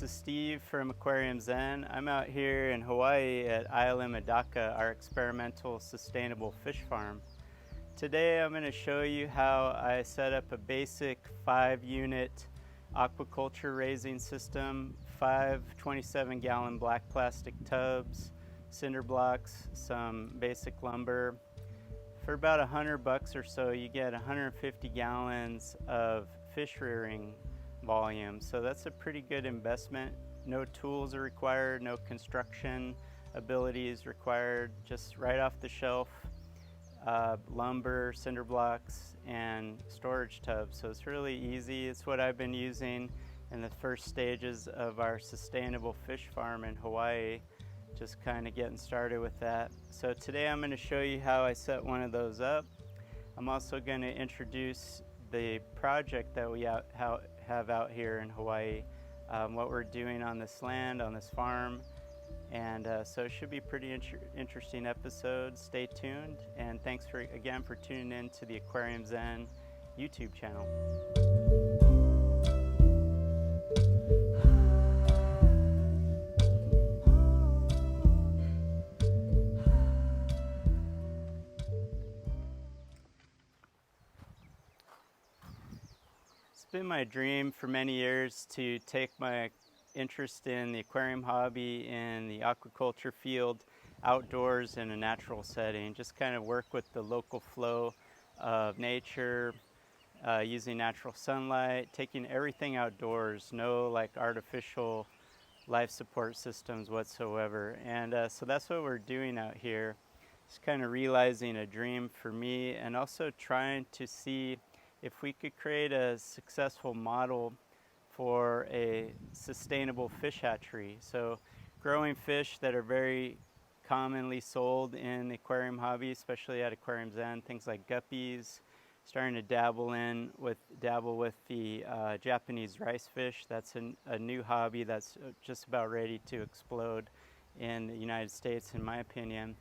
is Steve from Aquarium Zen. I'm out here in Hawaii at Isla Medaka, our experimental sustainable fish farm. Today I'm going to show you how I set up a basic 5-unit aquaculture raising system, 5 27-gallon black plastic tubs, cinder blocks, some basic lumber. For about $100 or so, you get 150 gallons of fish rearing volume. So that's a pretty good investment. No tools are required, no construction abilities required, just right off the shelf lumber, cinder blocks, and storage tubs. So it's really easy. It's what I've been using in the first stages of our sustainable fish farm in Hawaii, just kind of getting started with that. So today I'm going to show you how I set one of those up. I'm also going to introduce the project that we have out here in Hawaii, what we're doing on this land, on this farm. And so it should be a pretty interesting episode. Stay tuned, and thanks again for tuning in to the Aquarium Zen YouTube channel. It's been my dream for many years to take my interest in the aquarium hobby in the aquaculture field outdoors in a natural setting, just kind of work with the local flow of nature, using natural sunlight, taking everything outdoors, no like artificial life support systems whatsoever. And so that's what we're doing out here. It's kind of realizing a dream for me, and also trying to see if we could create a successful model for a sustainable fish hatchery. So growing fish that are very commonly sold in the aquarium hobby, especially at Aquarium Zen, things like guppies, starting to dabble with the Japanese rice fish. That's a new hobby that's just about ready to explode in the United States, in my opinion.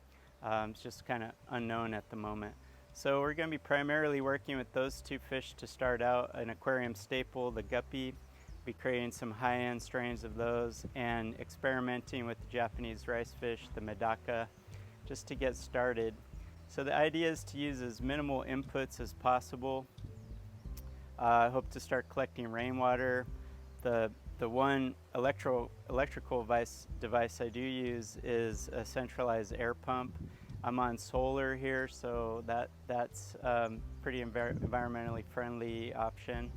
It's just kind of unknown at the moment. So we're going to be primarily working with those two fish to start out. An aquarium staple, the guppy, be creating some high-end strains of those, and experimenting with the Japanese rice fish, the Medaka, just to get started. So the idea is to use as minimal inputs as possible. I hope to start collecting rainwater. The one electrical device I do use is a centralized air pump. I'm on solar here, so that's pretty environmentally friendly option.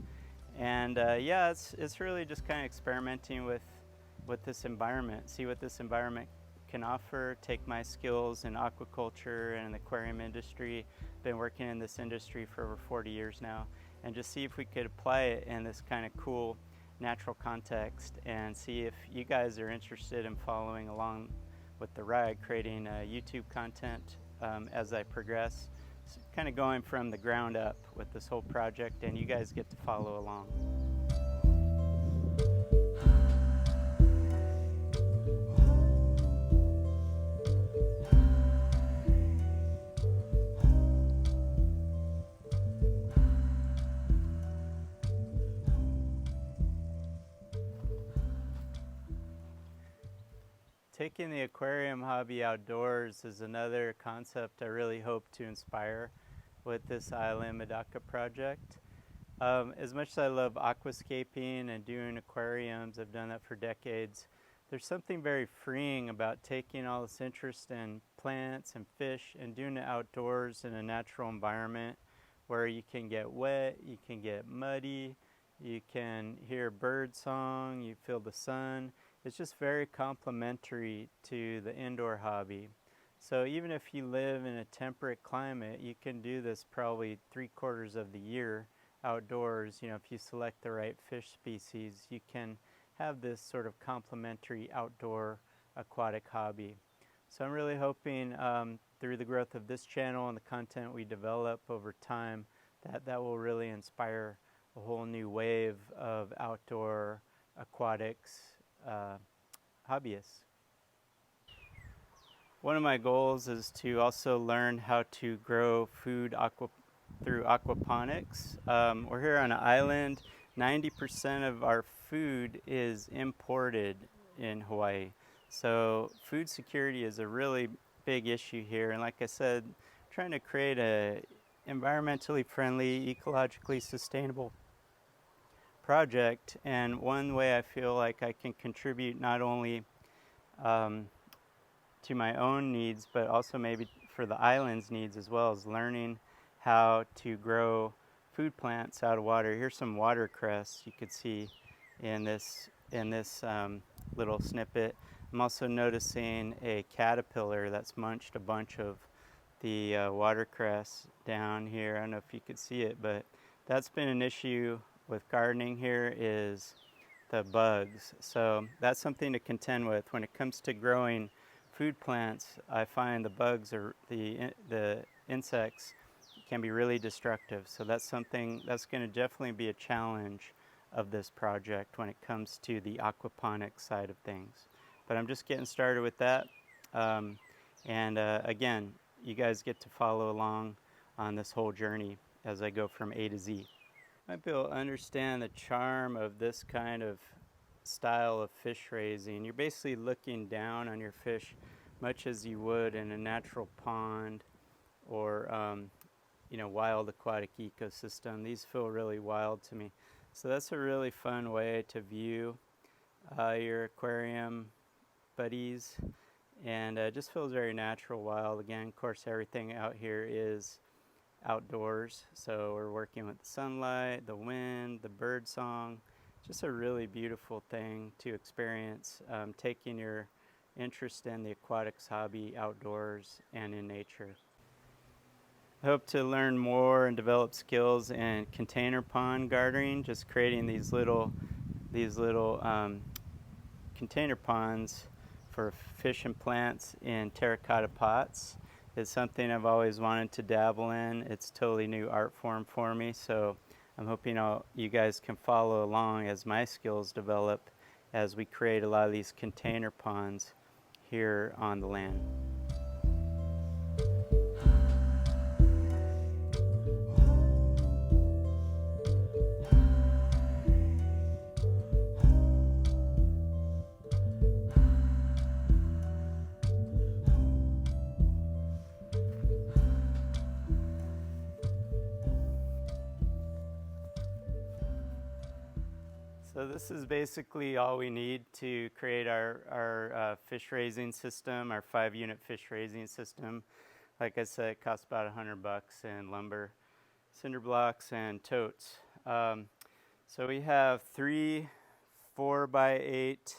And yeah, it's really just kind of experimenting with this environment, see what this environment can offer, take my skills in aquaculture and the aquarium industry, been working in this industry for over 40 years now, and just see if we could apply it in this kind of cool natural context, and see if you guys are interested in following along with the ride, creating YouTube content as I progress. So kind of going from the ground up with this whole project, and you guys get to follow along. Taking the aquarium hobby outdoors is another concept I really hope to inspire with this Isla Medaka project. As much as I love aquascaping and doing aquariums, I've done that for decades, there's something very freeing about taking all this interest in plants and fish and doing it outdoors in a natural environment where you can get wet, you can get muddy, you can hear bird song, you feel the sun. It's just very complementary to the indoor hobby. So even if you live in a temperate climate, you can do this probably 3/4 of the year outdoors. You know, if you select the right fish species, you can have this sort of complementary outdoor aquatic hobby. So I'm really hoping through the growth of this channel and the content we develop over time, that will really inspire a whole new wave of outdoor aquatics hobbyists. One of my goals is to also learn how to grow food through aquaponics. We're here on an island. 90% of our food is imported in Hawaii. So food security is a really big issue here. And like I said, trying to create a environmentally friendly, ecologically sustainable project. And one way I feel like I can contribute not only um, to my own needs, but also maybe for the island's needs as well, as learning how to grow food plants out of water. Here's some watercress you could see in this little snippet. I'm also noticing a caterpillar that's munched a bunch of the watercress down here. I don't know if you could see it, but that's been an issue with gardening here, is the bugs. So that's something to contend with. When it comes to growing food plants, I find the bugs or the insects can be really destructive. So that's something that's going to definitely be a challenge of this project when it comes to the aquaponics side of things. But I'm just getting started with that. Again, you guys get to follow along on this whole journey as I go from A to Z. Might be able to understand the charm of this kind of style of fish raising. You're basically looking down on your fish much as you would in a natural pond or wild aquatic ecosystem. These feel really wild to me. So that's a really fun way to view your aquarium buddies, and it just feels very natural, wild. Again, of course, everything out here is outdoors, so we're working with the sunlight, the wind, the bird song. Just a really beautiful thing to experience, taking your interest in the aquatics hobby outdoors and in nature. I hope to learn more and develop skills in container pond gardening, just creating these little container ponds for fish and plants in terracotta pots. It's something I've always wanted to dabble in. It's a totally new art form for me, so I'm hoping you guys can follow along as my skills develop as we create a lot of these container ponds here on the land. So this is basically all we need to create our fish raising system, our 5-unit fish raising system. Like I said, it costs about $100 in lumber, cinder blocks, and totes. So we have 3 4x8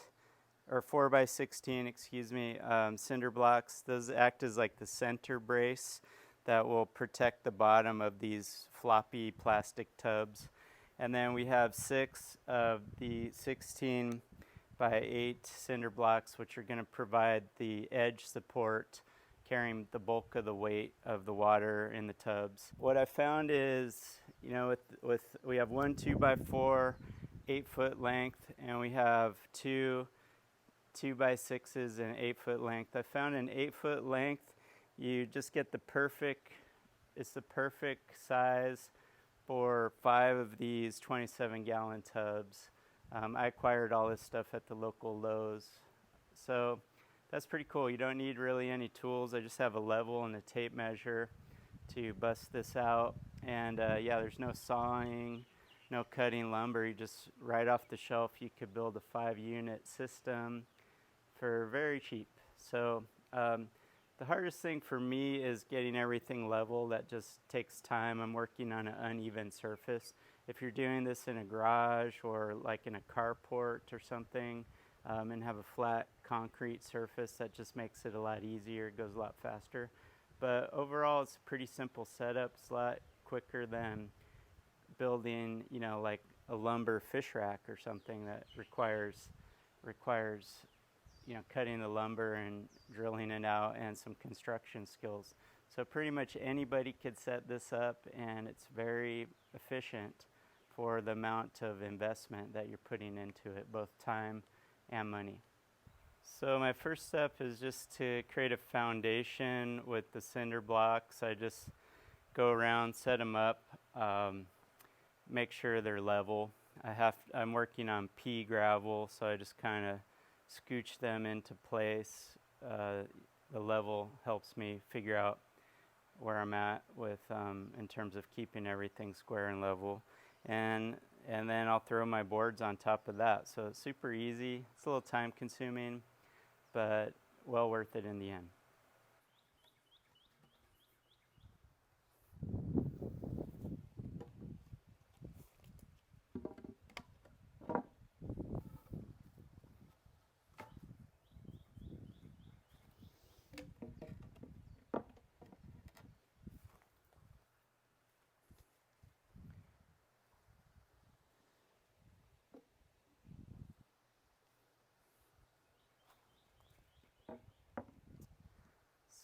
or 4x16, excuse me, cinder blocks. Those act as like the center brace that will protect the bottom of these floppy plastic tubs. And then we have 6 of the 16 by 8 cinder blocks, which are going to provide the edge support, carrying the bulk of the weight of the water in the tubs. What I found is, we have 1 2x4, 8-foot length, and we have 2 2x6s and 8-foot length. I found an 8-foot length, you just get the perfect size for 5 of these 27-gallon tubs. I acquired all this stuff at the local Lowe's. So that's pretty cool. You don't need really any tools. I just have a level and a tape measure to bust this out. And there's no sawing, no cutting lumber. You just, right off the shelf, you could build a 5-unit system for very cheap. So the hardest thing for me is getting everything level. That just takes time. I'm working on an uneven surface. If you're doing this in a garage or like in a carport or something, and have a flat concrete surface, that just makes it a lot easier. It goes a lot faster. But overall, it's a pretty simple setup. It's a lot quicker than building, like a lumber fish rack or something that requires cutting the lumber and drilling it out and some construction skills. So pretty much anybody could set this up, and it's very efficient for the amount of investment that you're putting into it, both time and money. So my first step is just to create a foundation with the cinder blocks. I just go around, set them up, make sure they're level. I'm working on pea gravel, so I just kind of scooch them into place. The level helps me figure out where I'm at with in terms of keeping everything square and level, and then I'll throw my boards on top of that. So it's super easy. It's a little time consuming, but well worth it in the end.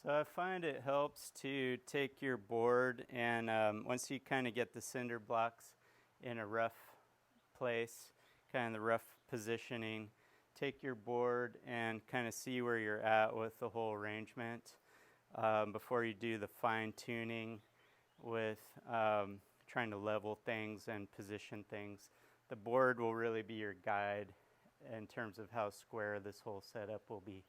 So I find it helps to take your board and once you kind of get the cinder blocks in a rough place, kind of the rough positioning, take your board and kind of see where you're at with the whole arrangement before you do the fine tuning with trying to level things and position things. The board will really be your guide in terms of how square this whole setup will be.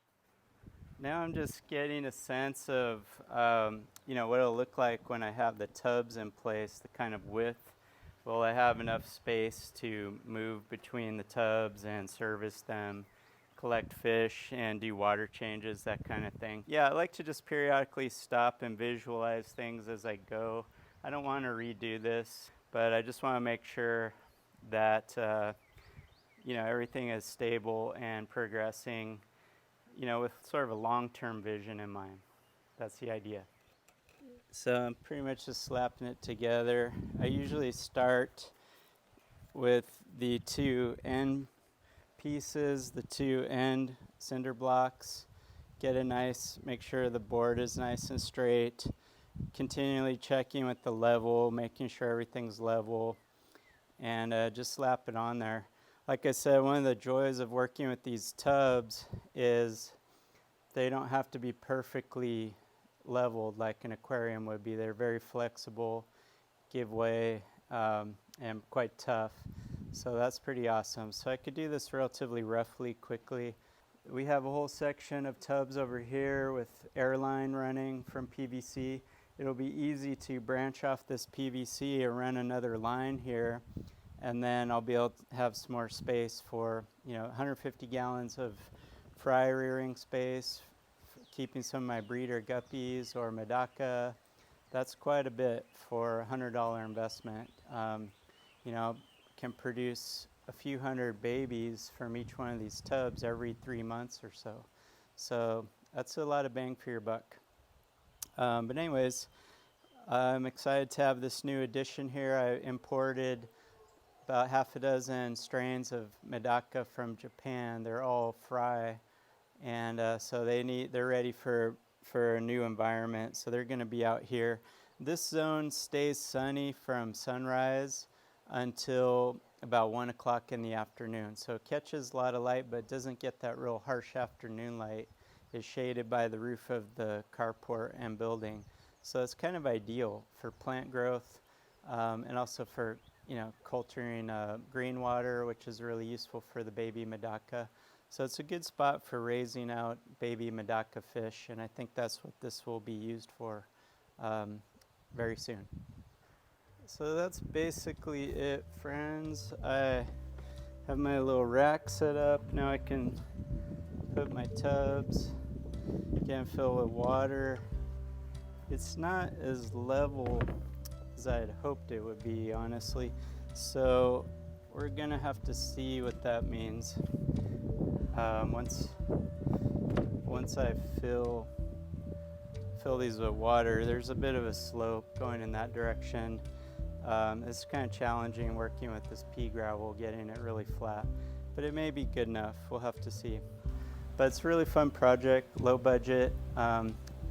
Now I'm just getting a sense of, what it'll look like when I have the tubs in place, the kind of width. Will I have enough space to move between the tubs and service them, collect fish, and do water changes, that kind of thing? Yeah, I like to just periodically stop and visualize things as I go. I don't want to redo this, but I just want to make sure that, everything is stable and progressing, with sort of a long-term vision in mind. That's the idea. So I'm pretty much just slapping it together. I usually start with the two end pieces, the two end cinder blocks, make sure the board is nice and straight, continually checking with the level, making sure everything's level, and just slap it on there. Like I said, one of the joys of working with these tubs is they don't have to be perfectly leveled like an aquarium would be. They're very flexible, give way, and quite tough. So that's pretty awesome. So I could do this relatively roughly, quickly. We have a whole section of tubs over here with airline running from PVC. It'll be easy to branch off this PVC and run another line here, and then I'll be able to have some more space for 150 gallons of fry rearing space, keeping some of my breeder guppies or medaka. That's quite a bit for a $100 investment. Can produce a few hundred babies from each one of these tubs every 3 months or so. So that's a lot of bang for your buck. But anyways, I'm excited to have this new addition here. I imported about half a dozen strains of medaka from Japan. They're all fry, and so they're ready for a new environment. So they're going to be out here. This zone stays sunny from sunrise until about 1 o'clock in the afternoon. So it catches a lot of light, but doesn't get that real harsh afternoon light. It's shaded by the roof of the carport and building. So it's kind of ideal for plant growth and also for culturing green water, which is really useful for the baby medaka. So it's a good spot for raising out baby medaka fish, and I think that's what this will be used for very soon. So that's basically it, friends. I have my little rack set up. Now I can put my tubs, again, fill with water. It's not as level as I had hoped it would be, honestly. So we're gonna have to see what that means. Once I fill these with water, there's a bit of a slope going in that direction. It's kind of challenging working with this pea gravel, getting it really flat, but it may be good enough. We'll have to see. But it's a really fun project, low budget.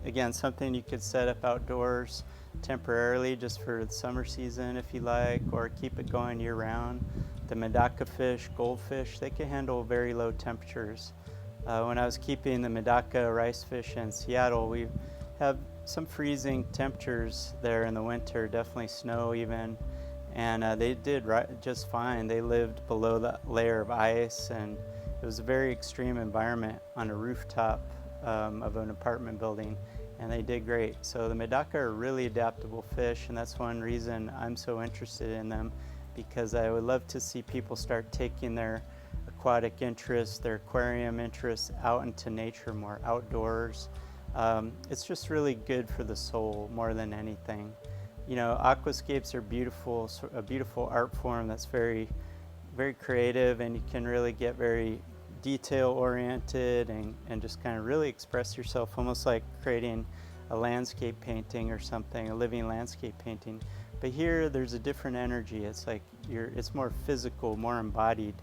Again, something you could set up outdoors temporarily just for the summer season if you like, or keep it going year round. The medaka fish, goldfish, they can handle very low temperatures. When I was keeping the medaka rice fish in Seattle, we have some freezing temperatures there in the winter, definitely snow even, and they did just fine. They lived below the layer of ice, and it was a very extreme environment on a rooftop of an apartment building, and they did great. So the Medaka are really adaptable fish, and that's one reason I'm so interested in them, because I would love to see people start taking their aquatic interests, their aquarium interests out into nature more, outdoors. It's just really good for the soul more than anything. You know, aquascapes are beautiful, a beautiful art form that's very, very creative, and you can really get very detail oriented and just kind of really express yourself, almost like creating a landscape painting or something, a living landscape painting. But here there's a different energy. It's like it's more physical, more embodied.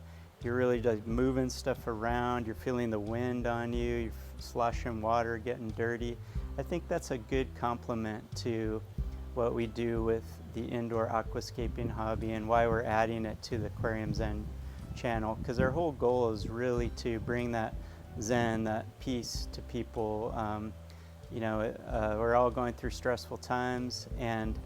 You're really like moving stuff around, you're feeling the wind on you, you're sloshing water, getting dirty. I think that's a good complement to what we do with the indoor aquascaping hobby and why we're adding it to the Aquarium Zen channel, because our whole goal is really to bring that Zen, that peace to people. You know, we're all going through stressful times, and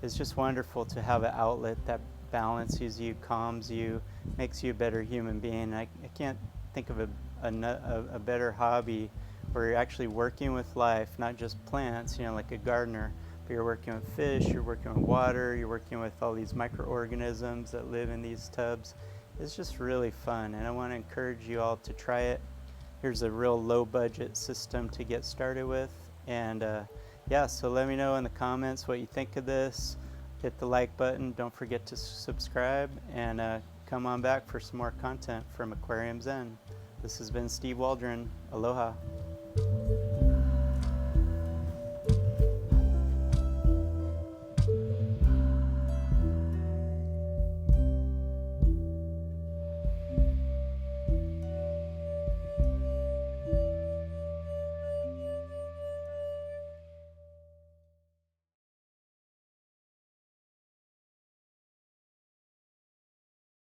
it's just wonderful to have an outlet that balances you, calms you, makes you a better human being. I can't think of a better hobby where you're actually working with life, not just plants, you know, like a gardener, but you're working with fish, you're working with water, you're working with all these microorganisms that live in these tubs. It's just really fun, and I want to encourage you all to try it. Here's a real low budget system to get started with, and yeah, so let me know in the comments what you think of this. Hit the like button, don't forget to subscribe, and come on back for some more content from Aquarium Zen. This has been Steve Waldron. Aloha.